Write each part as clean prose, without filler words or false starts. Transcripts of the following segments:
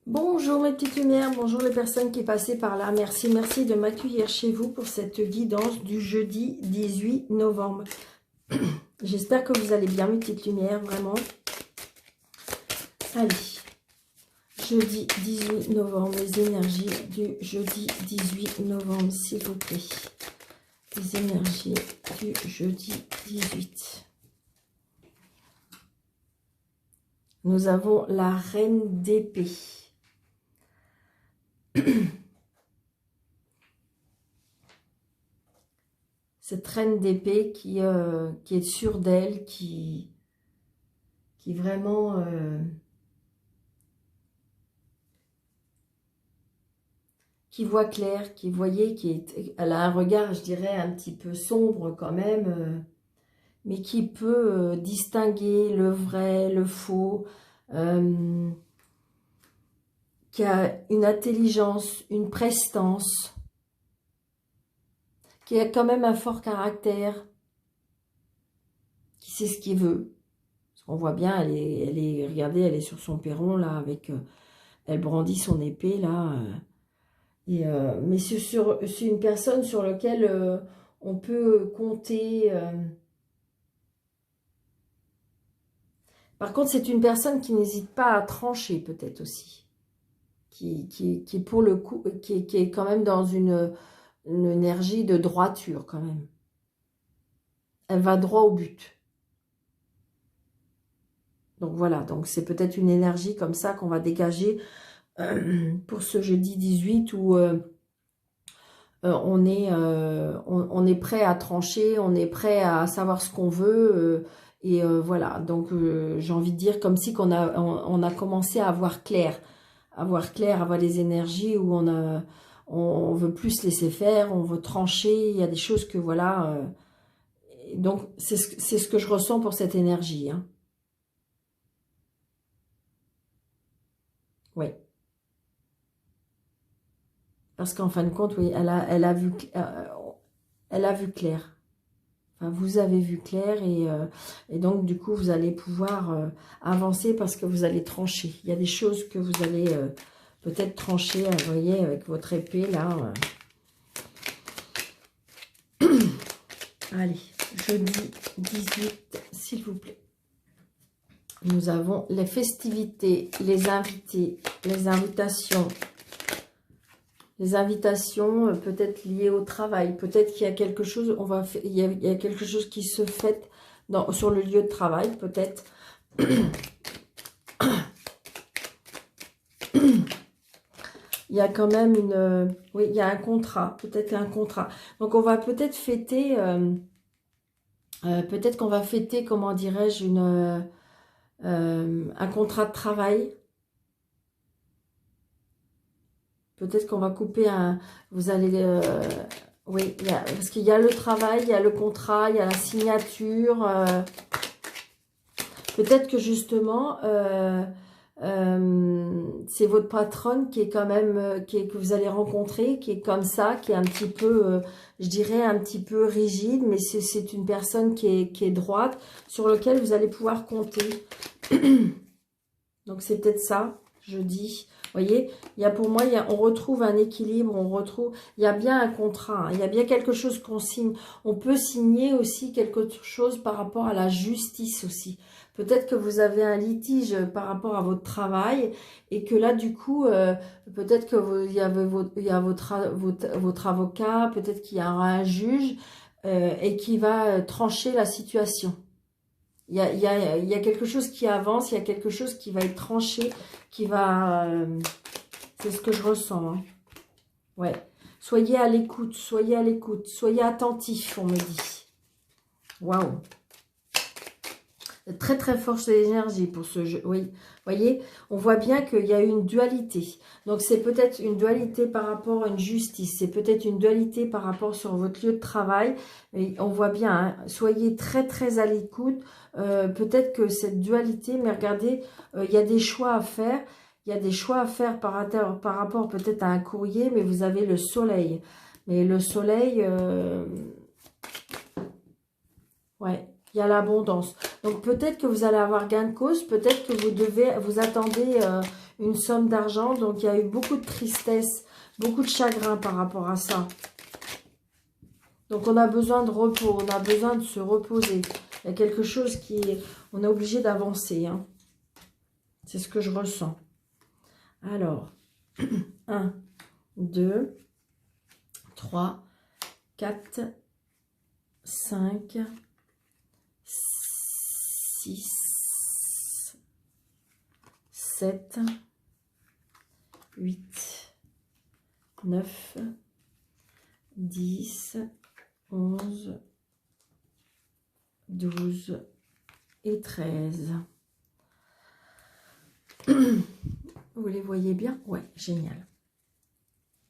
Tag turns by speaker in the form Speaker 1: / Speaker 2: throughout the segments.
Speaker 1: Bonjour mes petites lumières, bonjour les personnes qui passaient par là. Merci de m'accueillir chez vous pour cette guidance du jeudi 18 novembre. J'espère que vous allez bien mes petites lumières, vraiment. Allez, jeudi 18 novembre, les énergies du jeudi 18 novembre, s'il vous plaît. Les énergies du jeudi 18. Nous avons la reine d'épée. Cette reine d'épée qui est sûre d'elle, qui vraiment qui voit clair, elle a un regard, je dirais, un petit peu sombre quand même, mais qui peut distinguer le vrai, le faux, qui a une intelligence, une prestance, qui a quand même un fort caractère, qui sait ce qu'il veut. On voit bien, regardez, elle est sur son perron là, elle brandit son épée là. Mais c'est une personne sur laquelle on peut compter. Par contre, c'est une personne qui n'hésite pas à trancher peut-être aussi, qui pour le coup, qui est quand même dans une énergie de droiture quand même. Elle va droit au but. Donc voilà, donc c'est peut-être une énergie comme ça qu'on va dégager pour ce jeudi 18 où on est prêt à trancher, on est prêt à savoir ce qu'on veut. Voilà, donc j'ai envie de dire comme si on a commencé à avoir clair, avoir les énergies où on veut plus se laisser faire, on veut trancher, il y a des choses que voilà. Donc c'est ce que je ressens pour cette énergie. Hein. Oui. Parce qu'en fin de compte, oui, elle a vu clair. Enfin, vous avez vu clair et donc, du coup, vous allez pouvoir avancer parce que vous allez trancher. Il y a des choses que vous allez peut-être trancher, vous voyez, avec votre épée, là. Allez, jeudi 18, s'il vous plaît. Nous avons les festivités, les invités, les invitations. Les invitations peut-être liées au travail. Peut-être qu'il y a quelque chose, il y a quelque chose qui se fait sur le lieu de travail, peut-être. Il y a quand même oui, il y a un contrat, peut-être un contrat. Donc, on va peut-être fêter, peut-être qu'on va fêter, comment dirais-je, un contrat de travail. Peut-être qu'on va couper vous allez, oui, parce qu'il y a le travail, il y a le contrat, il y a la signature. Peut-être que justement, c'est votre patronne qui est quand même, que vous allez rencontrer, qui est comme ça, qui est un petit peu, je dirais, un petit peu rigide, mais c'est une personne qui est droite, sur laquelle vous allez pouvoir compter. Donc c'est peut-être ça, je dis. Vous voyez, pour moi, on retrouve un équilibre, il y a bien un contrat, hein, il y a bien quelque chose qu'on signe. On peut signer aussi quelque chose par rapport à la justice aussi. Peut-être que vous avez un litige par rapport à votre travail et que là, du coup, peut-être que il y a votre avocat, peut-être qu'il y aura un juge et qui va trancher la situation. Il y a quelque chose qui avance, il y a quelque chose qui va être tranché, qui va... c'est ce que je ressens. Hein. Ouais. Soyez à l'écoute, soyez attentifs, on me dit. Waouh. Très très forte énergie pour ce jeu. Oui, vous voyez, on voit bien qu'il y a une dualité. Donc c'est peut-être une dualité par rapport à une justice. C'est peut-être une dualité par rapport sur votre lieu de travail. Et on voit bien, hein, soyez très très à l'écoute. Peut-être que cette dualité, mais regardez, il y a des choix à faire. Il y a des choix à faire par rapport peut-être à un courrier, mais vous avez le soleil. Mais le soleil, ouais. Il y a l'abondance. Donc, peut-être que vous allez avoir gain de cause. Peut-être que vous attendez une somme d'argent. Donc, il y a eu beaucoup de tristesse, beaucoup de chagrin par rapport à ça. Donc, on a besoin de repos, on a besoin de se reposer. Il y a quelque chose qui est... On est obligé d'avancer. Hein. C'est ce que je ressens. Alors, 1, 2, 3, 4, 5, 6, 7, 8, 9, 10, 11, 12 et 13. Vous les voyez bien? Ouais, génial.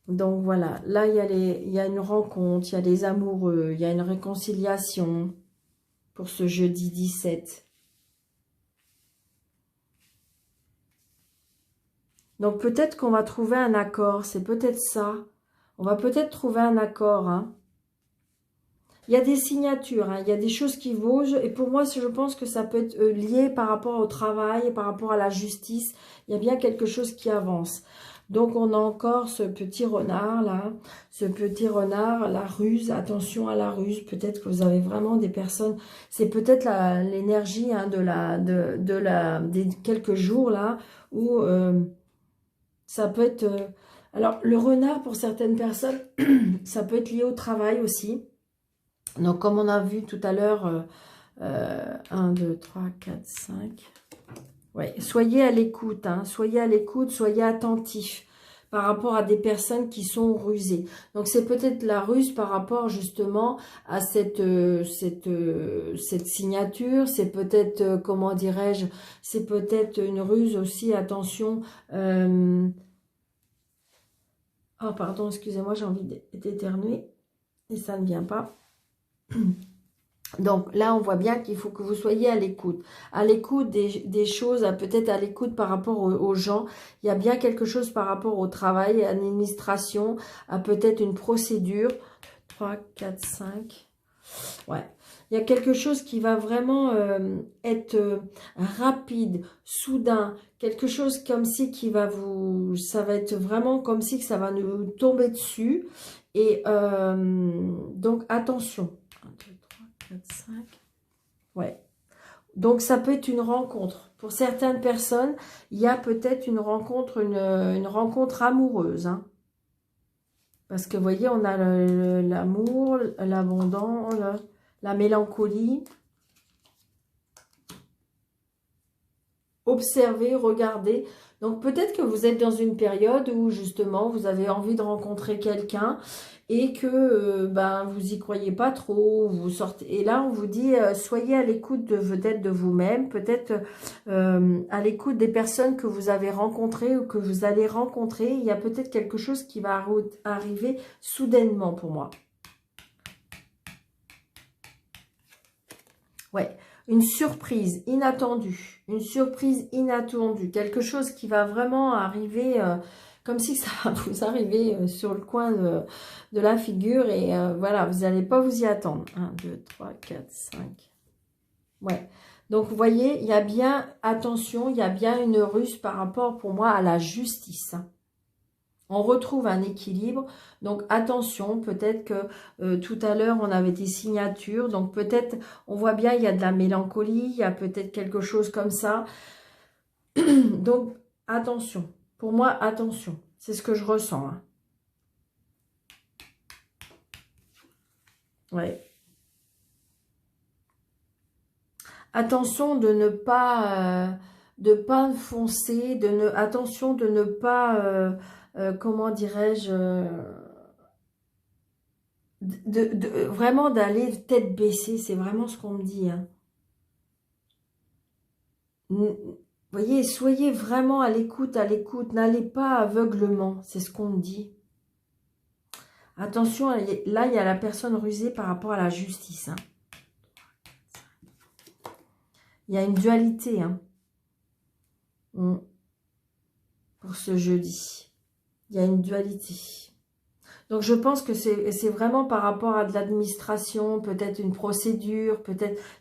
Speaker 1: Donc voilà, là il y a une rencontre, il y a des amoureux, il y a une réconciliation pour ce jeudi 17. Donc peut-être qu'on va trouver un accord, c'est peut-être ça. On va peut-être trouver un accord. Hein. Il y a des signatures, hein, il y a des choses qui bougent. Et pour moi, je pense que ça peut être lié par rapport au travail, par rapport à la justice. Il y a bien quelque chose qui avance. Donc on a encore ce petit renard là. Ce petit renard, la ruse. Attention à la ruse. Peut-être que vous avez vraiment des personnes. C'est peut-être l'énergie hein, des quelques jours là où... ça peut être... alors, le renard, pour certaines personnes, ça peut être lié au travail aussi. Donc, comme on a vu tout à l'heure, 1, 2, 3, 4, 5. Ouais, soyez à l'écoute, hein, soyez à l'écoute, soyez attentifs par rapport à des personnes qui sont rusées. Donc, c'est peut-être la ruse par rapport justement à cette signature. C'est peut-être, comment dirais-je, c'est peut-être une ruse aussi, attention. Oh, pardon, excusez-moi, j'ai envie d'éternuer et ça ne vient pas. Donc là, on voit bien qu'il faut que vous soyez à l'écoute des choses, peut-être à l'écoute par rapport aux gens. Il y a bien quelque chose par rapport au travail, à l'administration, à peut-être une procédure. 3, 4, 5. Ouais. Il y a quelque chose qui va vraiment être rapide, soudain, quelque chose comme si qui va vous... Ça va être vraiment comme si que ça va nous tomber dessus. Et donc, attention. 1, 2, 3, 4, 5. Ouais. Donc, ça peut être une rencontre. Pour certaines personnes, il y a peut-être une rencontre, une rencontre amoureuse. Hein. Parce que, vous voyez, on a l'amour, l'abondance, la mélancolie. Observez, regardez. Donc, peut-être que vous êtes dans une période où, justement, vous avez envie de rencontrer quelqu'un et que ben, vous y croyez pas trop. Vous sortez. Et là, on vous dit, soyez à l'écoute peut-être de vous-même, peut-être à l'écoute des personnes que vous avez rencontrées ou que vous allez rencontrer. Il y a peut-être quelque chose qui va arriver soudainement pour moi. Ouais, une surprise inattendue, quelque chose qui va vraiment arriver, comme si ça va vous arriver sur le coin de la figure et voilà, vous n'allez pas vous y attendre. 1, 2, 3, 4, 5. Ouais, donc vous voyez, il y a bien, attention, il y a bien une ruse par rapport pour moi à la justice. On retrouve un équilibre, donc attention, peut-être que tout à l'heure on avait des signatures, donc peut-être, on voit bien, il y a de la mélancolie, il y a peut-être quelque chose comme ça. Donc attention, pour moi, attention, c'est ce que je ressens. Hein. Ouais. Attention de ne pas foncer, attention de ne pas, comment dirais-je... vraiment d'aller tête baissée, c'est vraiment ce qu'on me dit. Hein. Vous voyez, soyez vraiment à l'écoute, n'allez pas aveuglement, c'est ce qu'on me dit. Attention, là, il y a la personne rusée par rapport à la justice. Hein. Il y a une dualité hein, pour ce jeudi. Il y a une dualité. Donc je pense que c'est vraiment par rapport à de l'administration, peut-être une procédure,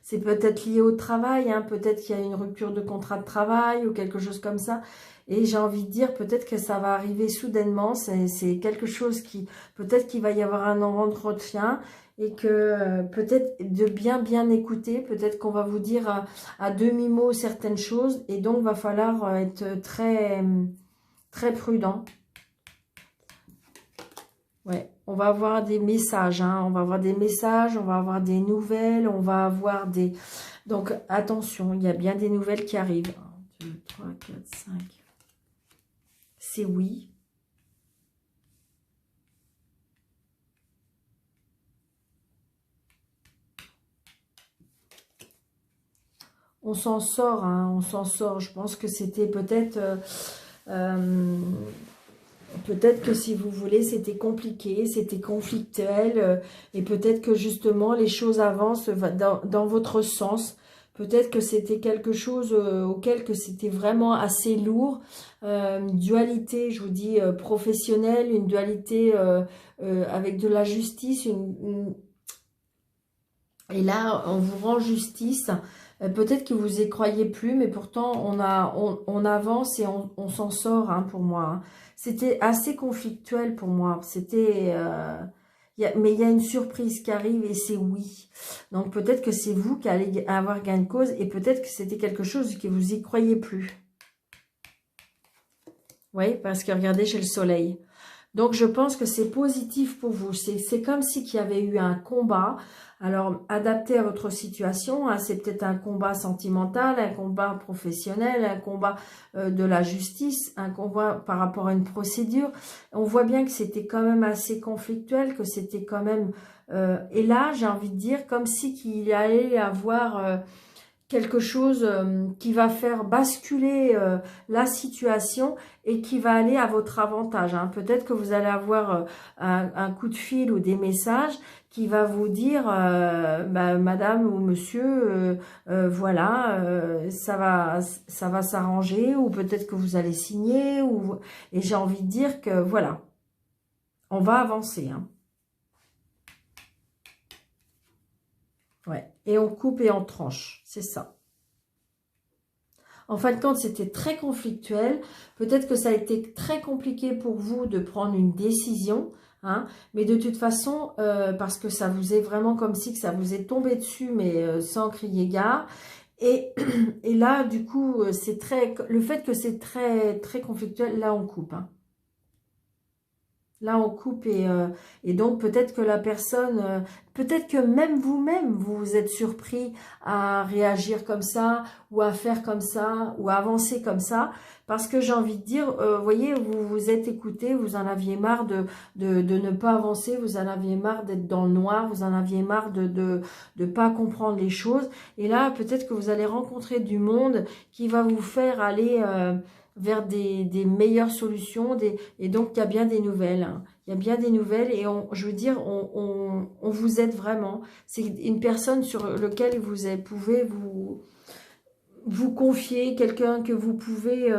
Speaker 1: c'est peut-être lié au travail, hein, peut-être qu'il y a une rupture de contrat de travail ou quelque chose comme ça. Et j'ai envie de dire peut-être que ça va arriver soudainement, c'est quelque chose qui, peut-être qu'il va y avoir un entretien et que peut-être de bien écouter, peut-être qu'on va vous dire à demi-mot certaines choses et donc va falloir être très prudent. Ouais, on va avoir des messages, hein, on va avoir des messages, on va avoir des nouvelles, on va avoir des... Donc, attention, il y a bien des nouvelles qui arrivent. 1, 2, 3, 4, 5. C'est oui. On s'en sort, hein, on s'en sort. Je pense que c'était peut-être... peut-être que si vous voulez, c'était compliqué, c'était conflictuel, et peut-être que justement les choses avancent dans votre sens. Peut-être que c'était quelque chose auquel que c'était vraiment assez lourd. Une dualité, je vous dis, professionnelle, une dualité avec de la justice. Et là, on vous rend justice. Peut-être que vous y croyez plus, mais pourtant, on avance et on s'en sort, hein, pour moi. Hein. C'était assez conflictuel pour moi. C'était... mais il y a une surprise qui arrive et c'est oui. Donc peut-être que c'est vous qui allez avoir gain de cause et peut-être que c'était quelque chose que vous y croyez plus. Oui, parce que regardez, j'ai le soleil. Donc, je pense que c'est positif pour vous. C'est comme si qu'il y avait eu un combat. Alors, adapté à votre situation, hein, c'est peut-être un combat sentimental, un combat professionnel, un combat de la justice, un combat par rapport à une procédure. On voit bien que c'était quand même assez conflictuel, que c'était quand même... et là, j'ai envie de dire, comme si qu'il allait avoir... quelque chose qui va faire basculer la situation et qui va aller à votre avantage. Hein. Peut-être que vous allez avoir un coup de fil ou des messages qui va vous dire bah, madame ou monsieur, voilà, ça va s'arranger, ou peut-être que vous allez signer, et j'ai envie de dire que voilà, on va avancer. Hein. Ouais. Et on coupe et on tranche, c'est ça. En fin de compte, c'était très conflictuel. Peut-être que ça a été très compliqué pour vous de prendre une décision. Hein, mais de toute façon, parce que ça vous est vraiment comme si que ça vous est tombé dessus, mais sans crier gare. Et, et là, du coup, c'est très... Le fait que c'est très conflictuel, là, on coupe. Hein. Là, on coupe et donc peut-être que la personne, peut-être que même vous-même, vous vous êtes surpris à réagir comme ça, ou à faire comme ça, ou à avancer comme ça, parce que j'ai envie de dire, vous voyez, vous vous êtes écouté, vous en aviez marre de ne pas avancer, vous en aviez marre d'être dans le noir, vous en aviez marre de pas comprendre les choses, et là, peut-être que vous allez rencontrer du monde qui va vous faire aller... vers des meilleures solutions, et donc il y a bien des nouvelles. Hein. Il y a bien des nouvelles et je veux dire, on vous aide vraiment. C'est une personne sur laquelle pouvez vous confier, quelqu'un que vous pouvez...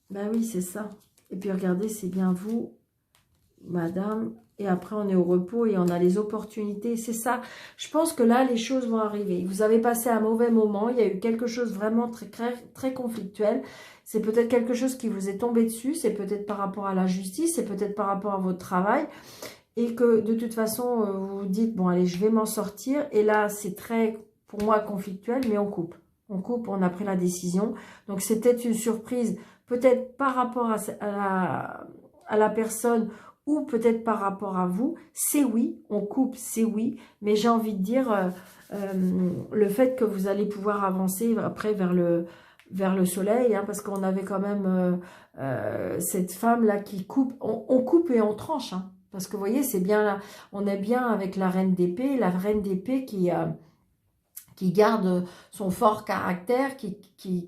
Speaker 1: Ben oui, c'est ça. Et puis regardez, c'est bien vous, madame. Et après, on est au repos et on a les opportunités. C'est ça. Je pense que là, les choses vont arriver. Vous avez passé un mauvais moment. Il y a eu quelque chose vraiment très conflictuel. C'est peut-être quelque chose qui vous est tombé dessus. C'est peut-être par rapport à la justice. C'est peut-être par rapport à votre travail. Et que de toute façon, vous vous dites, bon, allez, je vais m'en sortir. Et là, c'est très, pour moi, conflictuel. Mais on coupe. On coupe, on a pris la décision. Donc, c'est peut-être une surprise. Peut-être par rapport à la personne, ou peut-être par rapport à vous, c'est oui, on coupe, c'est oui, mais j'ai envie de dire, le fait que vous allez pouvoir avancer après vers le soleil, hein, parce qu'on avait quand même cette femme-là qui coupe, on coupe et on tranche, hein, parce que vous voyez, c'est bien là, on est bien avec la reine d'épée, qui garde son fort caractère, qui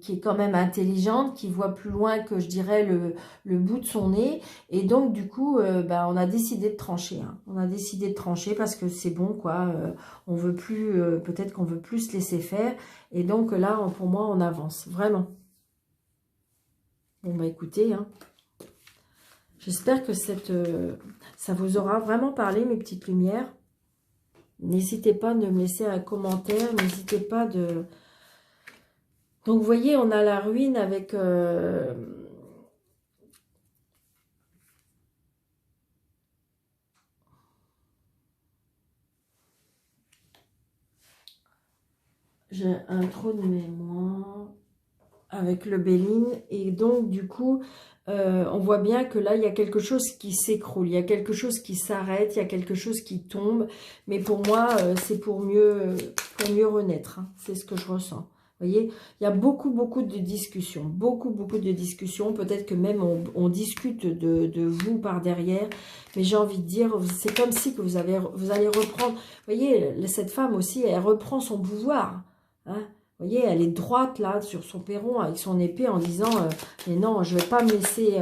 Speaker 1: est quand même intelligente, qui voit plus loin que, je dirais, le bout de son nez. Et donc, du coup, on a décidé de trancher. Hein. On a décidé de trancher parce que c'est bon, quoi. On veut plus, peut-être qu'on veut plus se laisser faire. Et donc, là, pour moi, on avance. Vraiment. Bon, bah écoutez, hein. J'espère que ça vous aura vraiment parlé, mes petites lumières. N'hésitez pas de me laisser un commentaire. N'hésitez pas de... Donc, vous voyez, on a la ruine avec... J'ai un trou de mémoire avec le Béline. Et donc, du coup, on voit bien que là, il y a quelque chose qui s'écroule. Il y a quelque chose qui s'arrête. Il y a quelque chose qui tombe. Mais pour moi, c'est pour mieux renaître. Hein. C'est ce que je ressens. Vous voyez, il y a beaucoup de discussions. Beaucoup de discussions. Peut-être que même on discute de vous par derrière. Mais j'ai envie de dire, c'est comme si que vous allez reprendre. Vous voyez, cette femme aussi, elle reprend son pouvoir. Hein. Vous voyez, elle est droite là sur son perron avec son épée en disant mais non, je vais pas me laisser,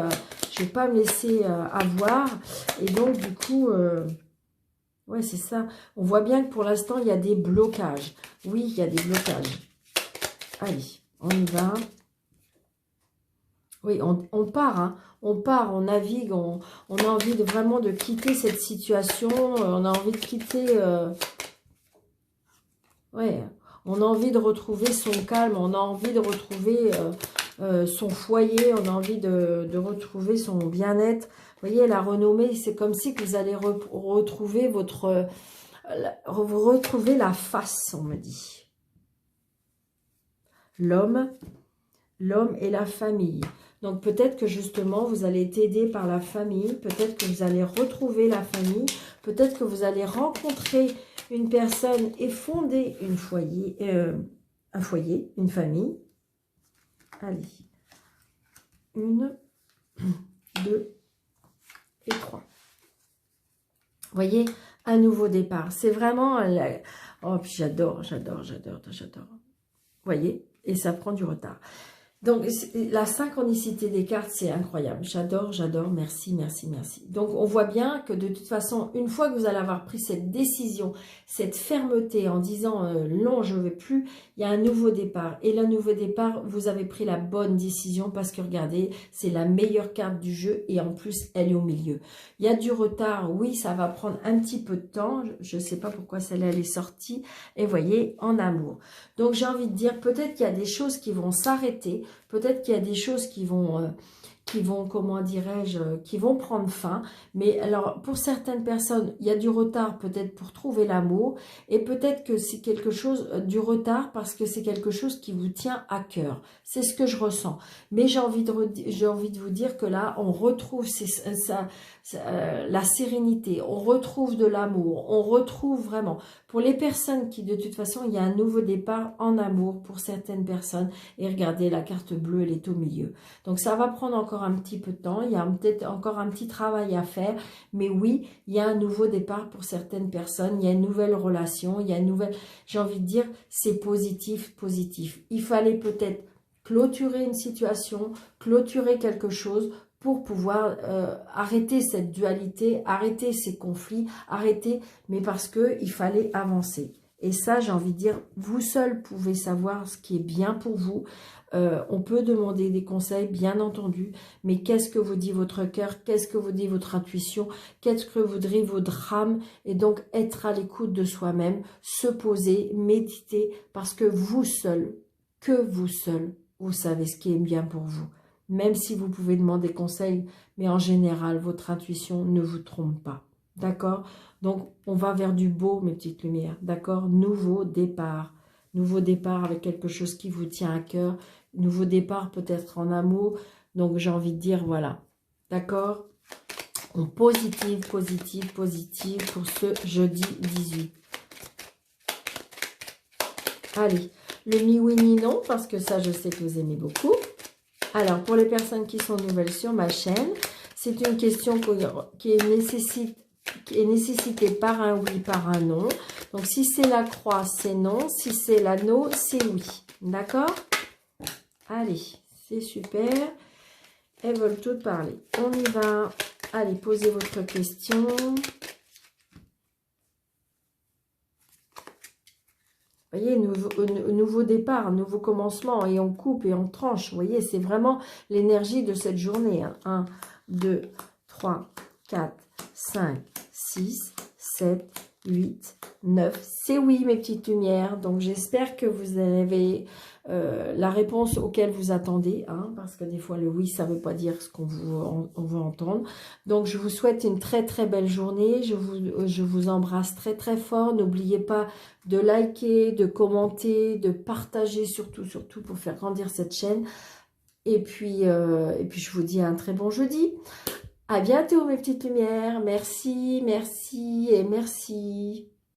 Speaker 1: avoir. Et donc du coup, ouais c'est ça. On voit bien que pour l'instant il y a des blocages. Oui, il y a des blocages. Allez, on y va. Oui, on part, hein. On part, on navigue, on a envie vraiment de quitter cette situation. On a envie de quitter. Ouais. On a envie de retrouver son calme, on a envie de retrouver son foyer, on a envie de retrouver son bien-être. Vous voyez, la renommée, c'est comme si que vous allez retrouver retrouver la face, on me dit. L'homme et la famille. Donc peut-être que justement, vous allez être aidé par la famille, peut-être que vous allez retrouver la famille, peut-être que vous allez rencontrer une personne et fonder un foyer, une famille. Allez. 1, 2 et 3. Vous voyez, un nouveau départ. C'est vraiment... Oh, j'adore. Vous voyez, et ça prend du retard. Donc, la synchronicité des cartes, c'est incroyable. J'adore, merci. Donc, on voit bien que de toute façon, une fois que vous allez avoir pris cette décision, cette fermeté en disant non, je ne vais plus, il y a un nouveau départ. Et le nouveau départ, vous avez pris la bonne décision parce que regardez, c'est la meilleure carte du jeu et en plus, elle est au milieu. Il y a du retard, oui, ça va prendre un petit peu de temps. Je ne sais pas pourquoi celle-là, elle est sortie. Et voyez, en amour. Donc, j'ai envie de dire, peut-être qu'il y a des choses qui vont s'arrêter. Peut-être qu'il y a des choses qui vont, comment dirais-je, qui vont prendre fin. Mais alors, pour certaines personnes, il y a du retard peut-être pour trouver l'amour. Et peut-être que c'est quelque chose, du retard parce que c'est quelque chose qui vous tient à cœur. C'est ce que je ressens. Mais j'ai envie de vous dire que là, on retrouve la sérénité. On retrouve de l'amour. On retrouve vraiment. Pour les personnes qui, de toute façon, il y a un nouveau départ en amour pour certaines personnes. Et regardez, la carte bleue, elle est au milieu. Donc, ça va prendre encore un petit peu de temps. Il y a peut-être encore un petit travail à faire. Mais oui, il y a un nouveau départ pour certaines personnes. Il y a une nouvelle relation. Il y a une nouvelle... J'ai envie de dire, c'est positif. Il fallait peut-être clôturer une situation, clôturer quelque chose pour pouvoir arrêter cette dualité, arrêter ces conflits, mais parce qu'il fallait avancer. Et ça, j'ai envie de dire, vous seul pouvez savoir ce qui est bien pour vous. On peut demander des conseils, bien entendu, mais qu'est-ce que vous dit votre cœur? Qu'est-ce que vous dit votre intuition? Qu'est-ce que vous dit votre âme? Et donc, être à l'écoute de soi-même, se poser, méditer, parce que vous seul, vous savez ce qui est bien pour vous. Même si vous pouvez demander conseil, mais en général, votre intuition ne vous trompe pas. D'accord? Donc, on va vers du beau, mes petites lumières. D'accord? Nouveau départ. Nouveau départ avec quelque chose qui vous tient à cœur. Nouveau départ peut-être en amour. Donc, j'ai envie de dire, voilà. D'accord? On positive pour ce jeudi 18. Allez, le mi-oui, mi-non, parce que ça, je sais que vous aimez beaucoup. Alors, pour les personnes qui sont nouvelles sur ma chaîne, c'est une question qui est nécessitée par un oui, par un non. Donc, si c'est la croix, c'est non. Si c'est l'anneau, c'est oui. D'accord? Allez, c'est super. Elles veulent toutes parler. On y va. Allez, posez votre question. Vous voyez, nouveau départ, nouveau commencement, et on coupe et on tranche. Vous voyez, c'est vraiment l'énergie de cette journée. Hein. 1, 2, 3, 4, 5, 6, 7, 8, 9. C'est oui, mes petites lumières. Donc, j'espère que vous avez la réponse auquel vous attendez. Hein, parce que des fois, le oui, ça ne veut pas dire ce qu'on veut entendre. Donc, je vous souhaite une très, très belle journée. Je vous embrasse très, très fort. N'oubliez pas de liker, de commenter, de partager, surtout, surtout pour faire grandir cette chaîne. Et puis, je vous dis un très bon jeudi. À bientôt, mes petites lumières. Merci, merci et merci.